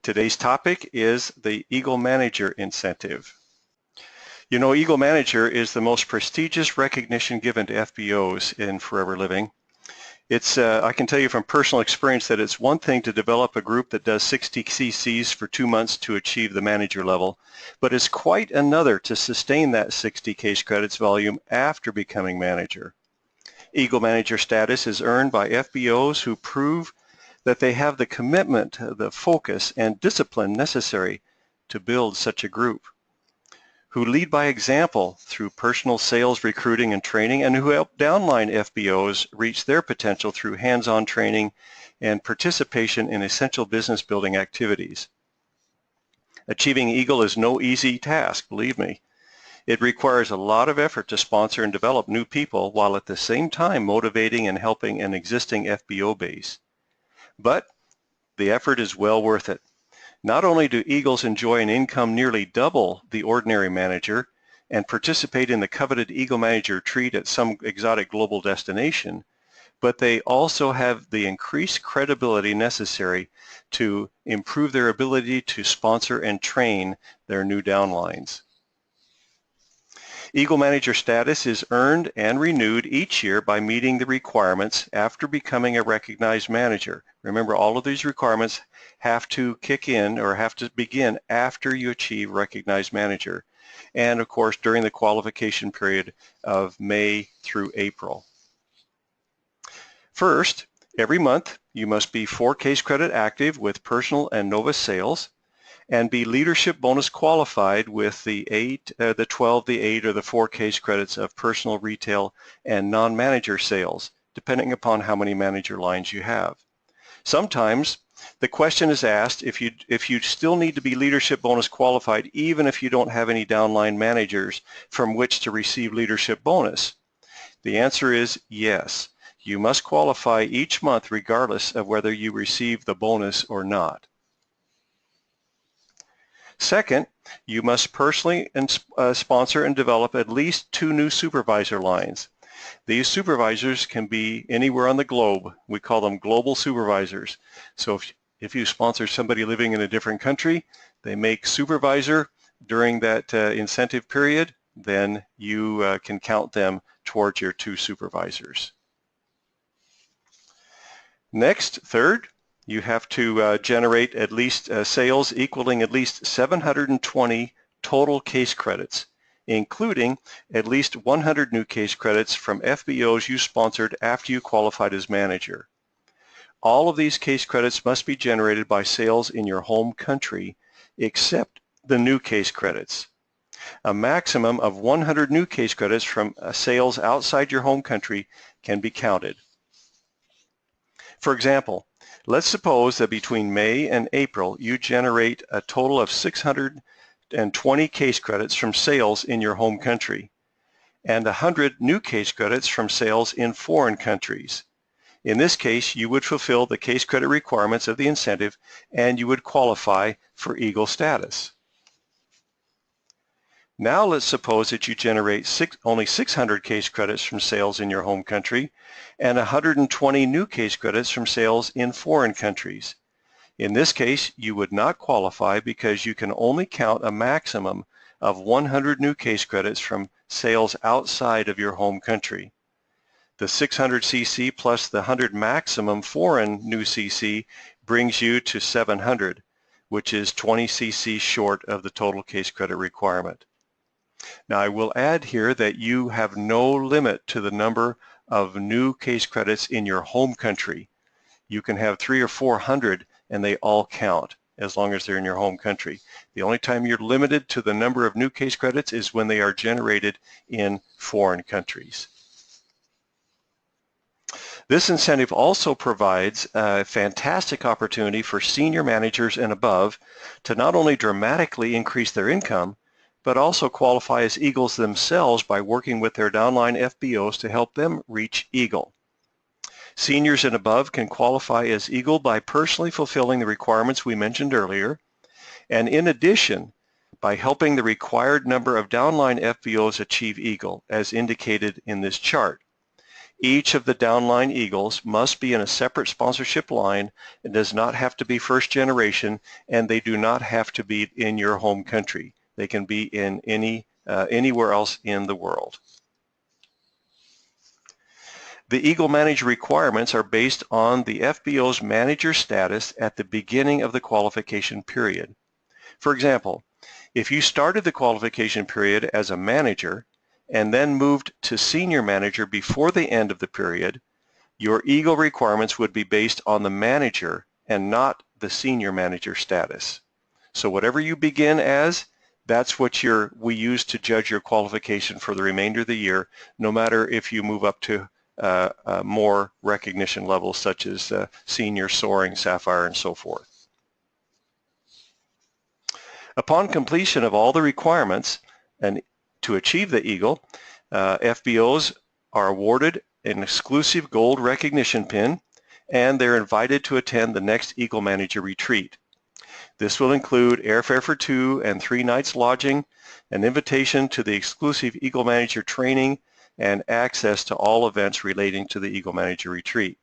Today's topic is the Eagle Manager Incentive. You know, Eagle Manager is the most prestigious recognition given to FBOs in Forever Living. I can tell you from personal experience that it's one thing to develop a group that does 60 CCs for 2 months to achieve the manager level, but it's quite another to sustain that 60 case credits volume after becoming manager. Eagle Manager status is earned by FBOs who prove that they have the commitment, the focus, and discipline necessary to build such a group, who lead by example through personal sales, recruiting, and training, and who help downline FBOs reach their potential through hands-on training and participation in essential business building activities. Achieving Eagle is no easy task, believe me. It requires a lot of effort to sponsor and develop new people while at the same time motivating and helping an existing FBO base. But the effort is well worth it. Not only do Eagles enjoy an income nearly double the ordinary manager and participate in the coveted Eagle Manager treat at some exotic global destination, but they also have the increased credibility necessary to improve their ability to sponsor and train their new downlines. Eagle Manager status is earned and renewed each year by meeting the requirements after becoming a recognized manager. Remember, all of these requirements have to kick in or have to begin after you achieve recognized manager, and of course during the qualification period of May through April. First, every month you must be 4 case credit active with personal and Novus sales, and be leadership bonus qualified with the 12, the 8, or the 4 case credits of personal, retail, and non-manager sales, depending upon how many manager lines you have. Sometimes the question is asked if you still need to be leadership bonus qualified even if you don't have any downline managers from which to receive leadership bonus. The answer is yes. You must qualify each month regardless of whether you receive the bonus or not. Second, you must personally sponsor and develop at least 2 new supervisor lines. These supervisors can be anywhere on the globe. We call them global supervisors. So if you sponsor somebody living in a different country, they make supervisor during that incentive period, then you can count them towards your 2 supervisors. Next, third, you have to generate at least sales equaling at least 720 total case credits, including at least 100 new case credits from FBOs you sponsored after you qualified as manager. All of these case credits must be generated by sales in your home country, except the new case credits. A maximum of 100 new case credits from sales outside your home country can be counted. For example, let's suppose that between May and April you generate a total of 620 case credits from sales in your home country and 100 new case credits from sales in foreign countries. In this case, you would fulfill the case credit requirements of the incentive and you would qualify for Eagle status. Now let's suppose that you generate only 600 case credits from sales in your home country and 120 new case credits from sales in foreign countries. In this case, you would not qualify because you can only count a maximum of 100 new case credits from sales outside of your home country. The 600 CC plus the 100 maximum foreign new CC brings you to 700, which is 20 CC short of the total case credit requirement. Now I will add here that you have no limit to the number of new case credits in your home country. You can have 300 or 400 and they all count as long as they're in your home country. The only time you're limited to the number of new case credits is when they are generated in foreign countries. This incentive also provides a fantastic opportunity for senior managers and above to not only dramatically increase their income, but also qualify as Eagles themselves by working with their downline FBOs to help them reach Eagle. Seniors and above can qualify as Eagle by personally fulfilling the requirements we mentioned earlier, and in addition, by helping the required number of downline FBOs achieve Eagle, as indicated in this chart. Each of the downline Eagles must be in a separate sponsorship line. It does not have to be first generation, and they do not have to be in your home country. They can be in anywhere else in the world. The Eagle Manager requirements are based on the FBO's manager status at the beginning of the qualification period. For example, if you started the qualification period as a manager and then moved to senior manager before the end of the period, your Eagle requirements would be based on the manager and not the senior manager status. So whatever you begin as, that's what we use to judge your qualification for the remainder of the year, no matter if you move up to more recognition levels such as senior, soaring, sapphire, and so forth. Upon completion of all the requirements and to achieve the Eagle, FBOs are awarded an exclusive gold recognition pin, and they're invited to attend the next Eagle Manager retreat. This will include airfare for 2 and 3 nights lodging, an invitation to the exclusive Eagle Manager training, and access to all events relating to the Eagle Manager retreat.